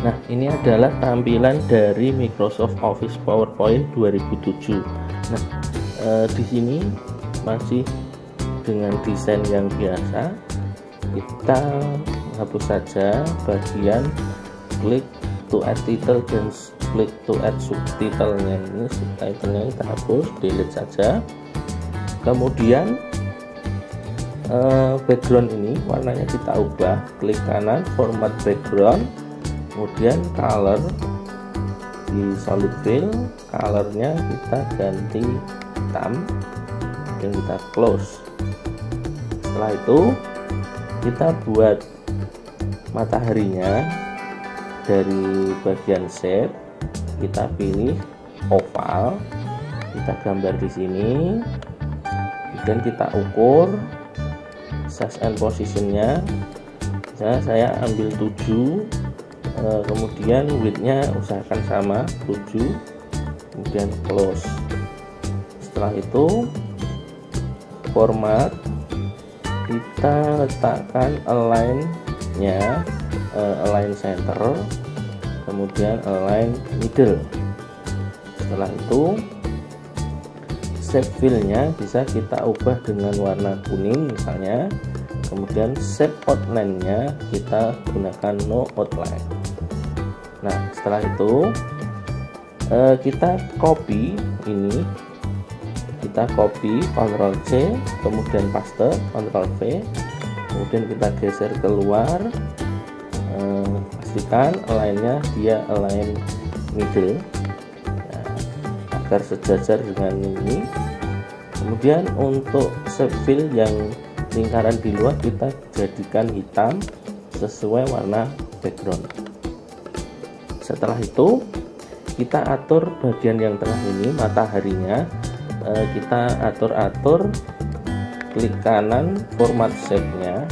Nah, ini adalah tampilan dari Microsoft Office PowerPoint 2007. Nah, di sini masih dengan desain yang biasa. Kita hapus saja bagian klik to add title dan klik to add subtitlenya. Ini subtitlenya kita hapus, delete saja. Kemudian background ini warnanya kita ubah, klik kanan format background, kemudian color di solid fill, colornya kita ganti hitam dan kita close. Setelah itu kita buat mataharinya. Dari bagian shape kita pilih oval, kita gambar di sini, dan kita ukur size and positionnya. Saya ambil 7, kemudian widthnya usahakan sama 7, kemudian close. Setelah itu format kita letakkan align-nya, align center, kemudian align middle. Setelah itu shape fill-nya bisa kita ubah dengan warna kuning misalnya, kemudian shape outline-nya kita gunakan no outline. Nah, setelah itu kita copy ini, kita copy Ctrl C, kemudian paste Ctrl V, kemudian kita geser keluar. Pastikan align-nya dia align middle, nah, agar sejajar dengan ini. Kemudian untuk shape fill yang lingkaran di luar kita jadikan hitam sesuai warna background. Setelah itu kita atur bagian yang tengah ini, mataharinya, kita atur, klik kanan format shape-nya,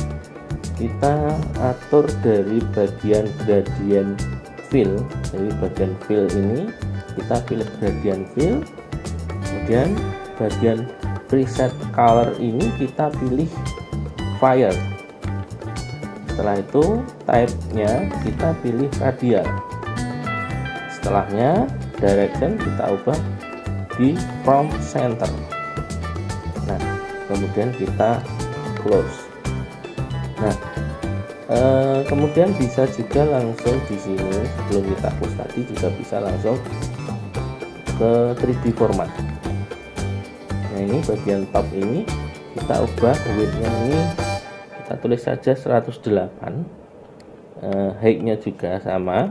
kita atur dari bagian gradient fill. Dari bagian fill ini kita pilih gradient fill, kemudian bagian preset color ini kita pilih fire. Setelah itu type-nya kita pilih radial. Setelahnya direction kita ubah di from center. Nah, kemudian kita close. Nah, kemudian bisa juga langsung di sini sebelum kita hapus tadi juga bisa langsung ke 3D format. Nah, ini bagian top ini kita ubah width-nya ini kita tulis saja 108, height-nya juga sama,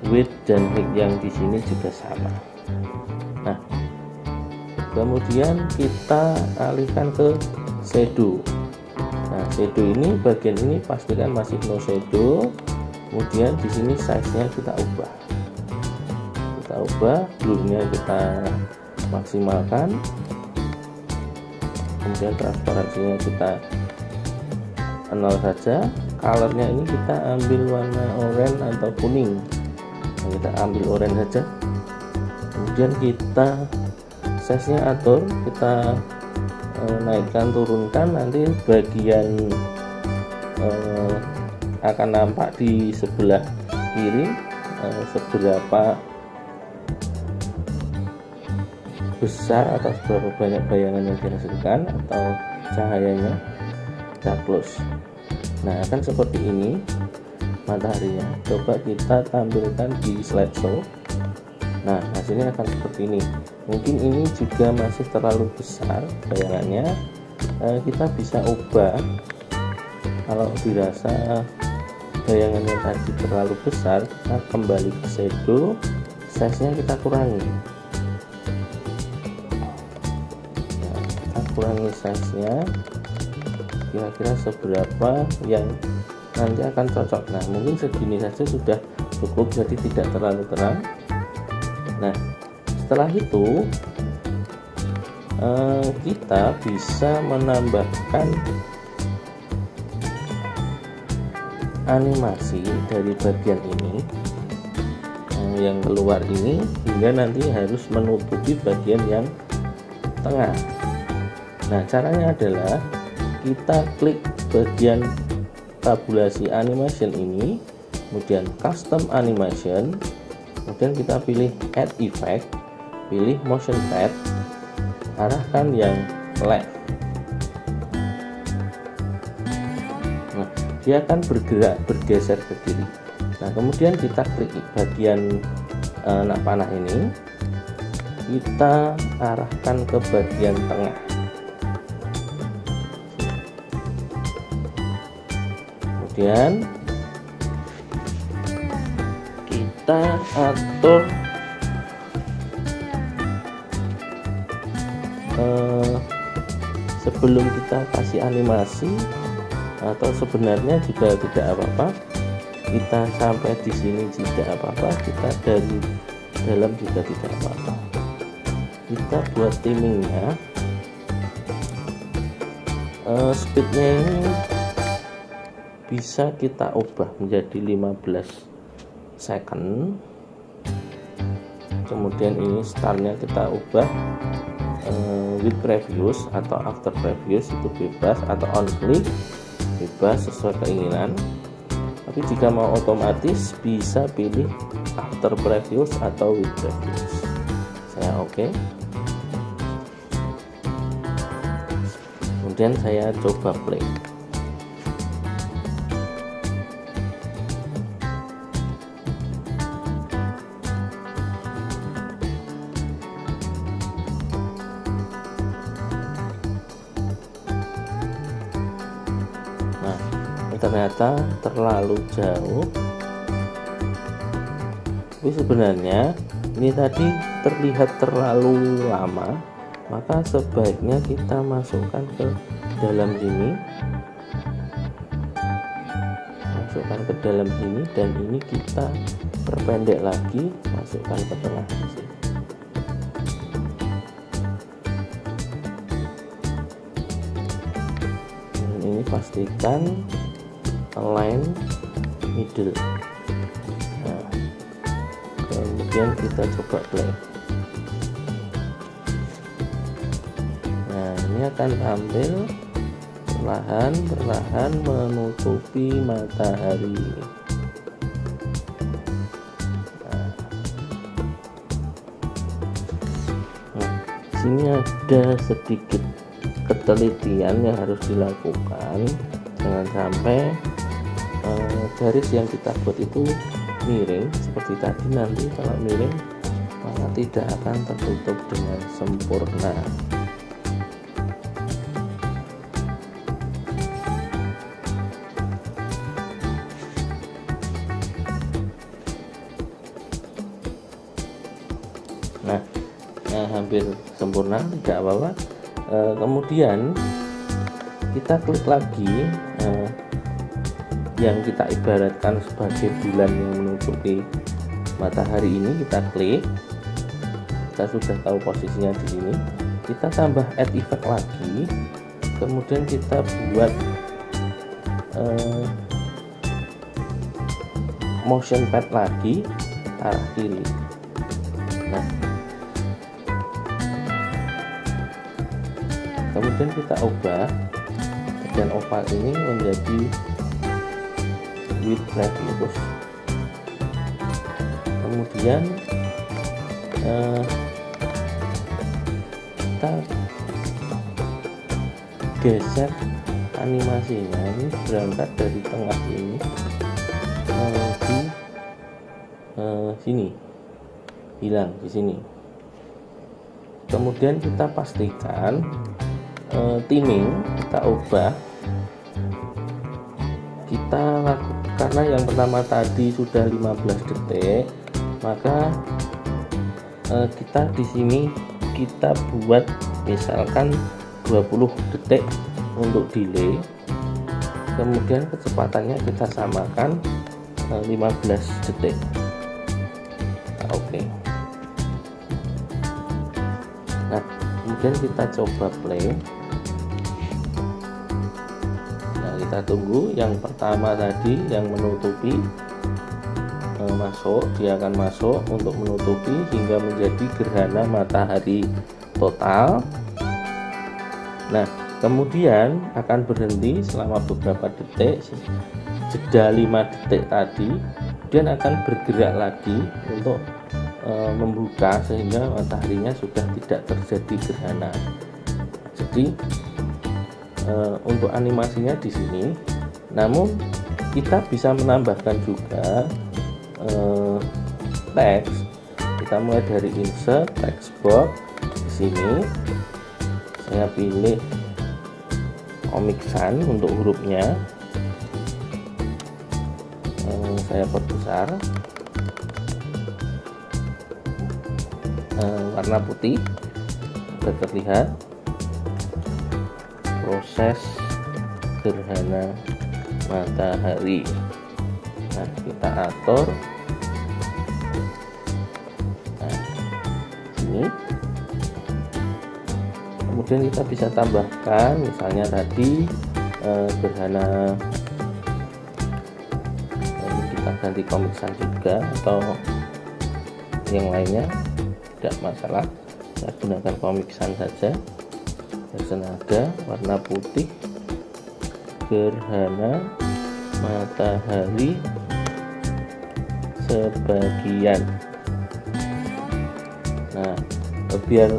width dan height yang di sini juga sama. Nah, kemudian kita alihkan ke shadow. Nah, shadow ini bagian ini pastikan masih no shadow. Kemudian di sini size-nya kita ubah. Blur-nya kita maksimalkan. Kemudian transparansinya kita 0 saja. Colornya ini kita ambil warna oranye atau kuning. Nah, kita ambil oranye saja. Kemudian kita size-nya atur, kita naikkan turunkan, nanti bagian akan nampak di sebelah kiri seberapa besar atau seberapa banyak bayangan yang dihasilkan atau cahayanya. Kita close. Nah, akan seperti ini mataharinya. Coba kita tampilkan di slideshow. Nah, hasilnya akan seperti ini. Mungkin ini juga masih terlalu besar bayangannya, kita bisa ubah. Kalau dirasa bayangannya tadi terlalu besar, kita kembali ke shadow, size-nya kita kurangi. Nah, kita kurangi size-nya kira-kira seberapa yang nanti akan cocok. Nah, mungkin segini saja sudah cukup, jadi tidak terlalu terang. Nah, setelah itu kita bisa menambahkan animasi dari bagian ini yang keluar ini hingga nanti harus menutupi bagian yang tengah. Nah, caranya adalah kita klik bagian tabulasi animation ini, kemudian custom animation, kemudian kita pilih add effect, pilih motion pad, arahkan yang left. Nah, dia akan bergeser ke kiri. Nah, kemudian kita klik bagian anak panah ini, kita arahkan ke bagian tengah. Kemudian kita atur sebelum kita kasih animasi, atau sebenarnya juga tidak apa-apa, kita sampai di sini tidak apa-apa, kita dari dalam juga tidak apa-apa. Kita buat timingnya, speednya ini bisa kita ubah menjadi 15 second. Kemudian ini startnya kita ubah with previous atau after previous, itu bebas, atau on click bebas sesuai keinginan. Tapi jika mau otomatis bisa pilih after previous atau with previous. Saya oke. Kemudian saya coba play. Ternyata terlalu jauh, tapi sebenarnya ini tadi terlihat terlalu lama, maka sebaiknya kita masukkan ke dalam sini, dan ini kita perpendek lagi, masukkan ke tengah sini. Dan ini pastikan align middle. Nah, kemudian kita coba play. Nah, ini akan tampil perlahan menutupi matahari. Nah, sini ada sedikit ketelitian yang harus dilakukan, jangan sampai garis yang kita buat itu miring seperti tadi. Nanti kalau miring maka tidak akan tertutup dengan sempurna. Nah, hampir sempurna, tidak apa-apa. Kemudian kita klik lagi yang kita ibaratkan sebagai bulan yang menutupi matahari ini, kita klik. Kita sudah tahu posisinya di sini. Kita tambah add effect lagi, kemudian kita buat motion pad lagi arah kiri. Nah, kemudian kita ubah bagian oval ini menjadi with previous. Kemudian kita geser animasinya, ini berangkat dari tengah ini di sini, hilang di sini. Kemudian kita pastikan timing kita ubah, kita lakukan, karena yang pertama tadi sudah 15 detik, maka kita di sini kita buat misalkan 20 detik untuk delay, kemudian kecepatannya kita samakan 15 detik. Nah, oke. Nah, kemudian kita coba play. Kita tunggu yang pertama tadi yang menutupi masuk, dia akan masuk untuk menutupi hingga menjadi gerhana matahari total. Nah, kemudian akan berhenti selama beberapa detik, jeda 5 detik tadi, kemudian akan bergerak lagi untuk membuka sehingga mataharinya sudah tidak terjadi gerhana. Jadi untuk animasinya di sini, namun kita bisa menambahkan juga teks. Kita mulai dari insert text box. Di sini saya pilih Comic Sans untuk hurufnya, saya perbesar, warna putih sudah terlihat proses gerhana matahari. Nah, kita atur. Nah, sini. Kemudian kita bisa tambahkan, misalnya tadi gerhana, ini kita ganti Comic Sans juga atau yang lainnya, tidak masalah. Saya gunakan Comic Sans saja. Bersenada warna putih, gerhana matahari sebagian. Nah, biar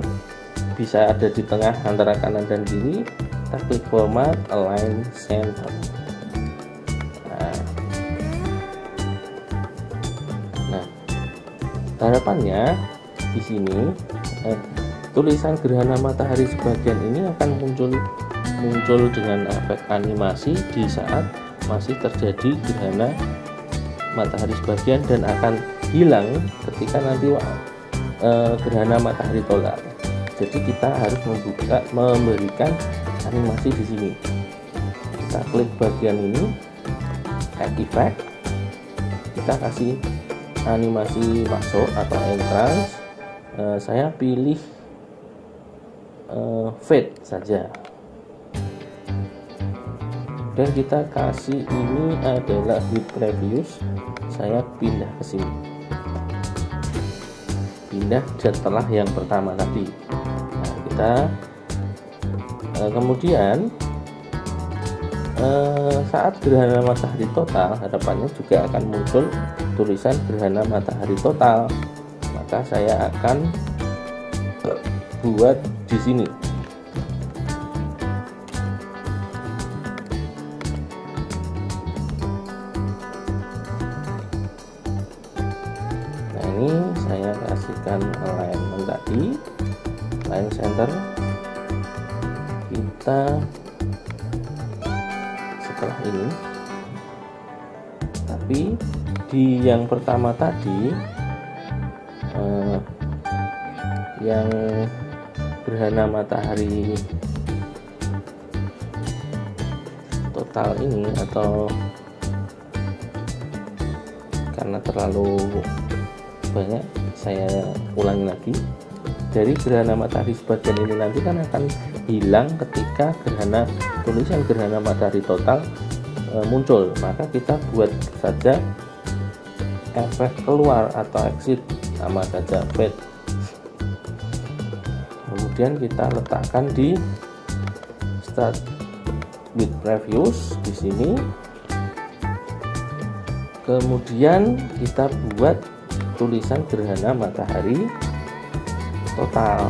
bisa ada di tengah antara kanan dan kiri, kita klik format align center. Nah, harapannya di sini tulisan gerhana matahari sebagian ini akan muncul dengan efek animasi di saat masih terjadi gerhana matahari sebagian, dan akan hilang ketika nanti gerhana matahari total. Jadi kita harus memberikan animasi di sini. Kita klik bagian ini, add effect, kita kasih animasi masuk atau entrance. Saya pilih fade saja, dan kita kasih ini adalah with previous. Saya pindah ke sini, pindah setelah yang pertama tadi. Nah, kita kemudian saat gerhana matahari total, harapannya juga akan muncul tulisan gerhana matahari total. Maka saya akan buat di sini. Nah, ini saya kasihkan alignment tadi, line center. Kita setelah ini, tapi di yang pertama tadi, yang gerhana matahari total ini, atau karena terlalu banyak saya ulangi lagi, dari gerhana matahari sebagian ini nanti kan akan hilang ketika tulisan gerhana matahari total muncul. Maka kita buat saja efek keluar atau exit, sama saja fade. Kemudian kita letakkan di start with previous di sini. Kemudian kita buat tulisan gerhana matahari total.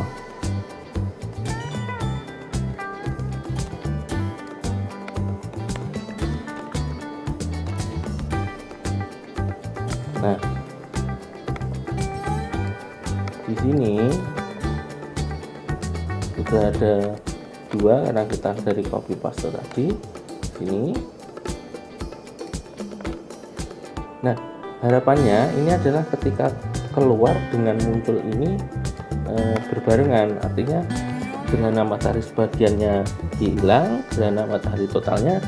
Nah, di sini sudah ada dua karena kita dari copy paste tadi. Sini. Nah, harapannya ini adalah ketika keluar dengan muncul ini berbarengan, artinya gerhana matahari sebagiannya hilang, gerhana matahari totalnya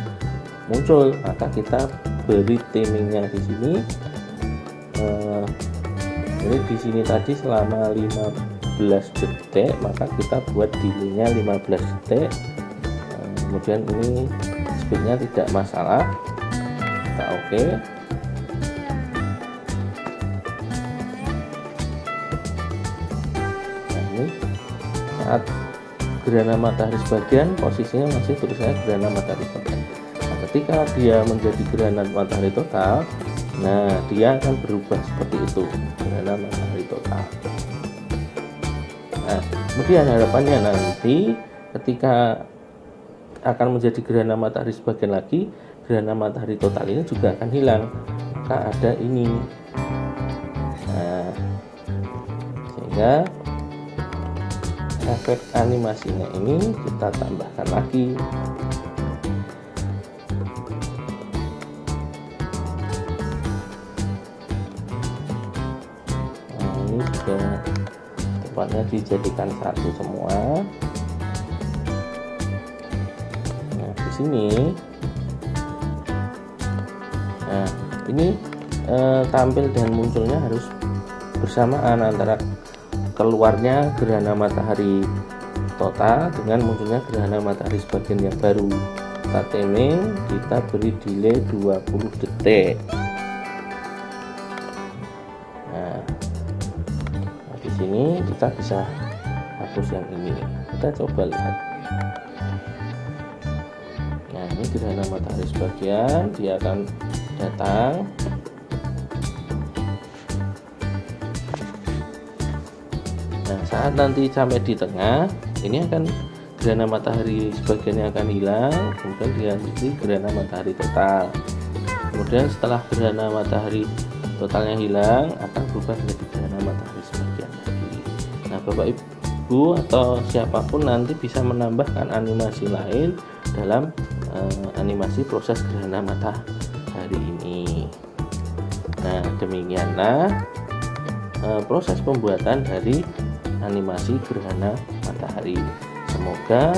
muncul. Maka kita beri timingnya di sini. Jadi di sini tadi selama 15 detik, maka kita buat delaynya 15 detik. Kemudian ini speednya tidak masalah, kita oke. Nah, ini saat gerhana matahari sebagian, posisinya masih tulisannya gerhana matahari total. Nah, ketika dia menjadi gerhana matahari total, nah dia akan berubah seperti itu, gerhana matahari total. Nah, kemudian harapannya nanti ketika akan menjadi gerhana matahari sebagian lagi, gerhana matahari total ini juga akan hilang, maka ada ini. Nah, sehingga efek animasinya ini kita tambahkan lagi. Nah, ini juga tempatnya dijadikan satu semua. Nah, di sini, nah ini tampil dan munculnya harus bersamaan antara keluarnya gerhana matahari total dengan munculnya gerhana matahari sebagian yang baru. Kita timing, kita beri delay 20 detik. Nah, di sini kita bisa hapus yang ini. Kita coba lihat. Nah, ini gerhana matahari sebagian, dia akan datang. Nah, saat nanti sampai di tengah, ini akan gerhana matahari sebagiannya akan hilang, kemudian diganti gerhana matahari total. Kemudian setelah gerhana matahari totalnya hilang, akan berubah menjadi gerhana matahari sebagian lagi. Nah, Bapak Ibu atau siapapun nanti bisa menambahkan animasi lain dalam animasi proses gerhana matahari ini. Nah, demikianlah proses pembuatan dari animasi gerhana matahari. Semoga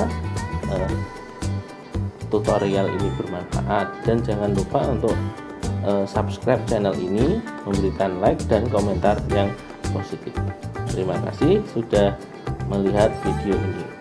tutorial ini bermanfaat, dan jangan lupa untuk subscribe channel ini, memberikan like dan komentar yang positif. Terima kasih sudah melihat video ini.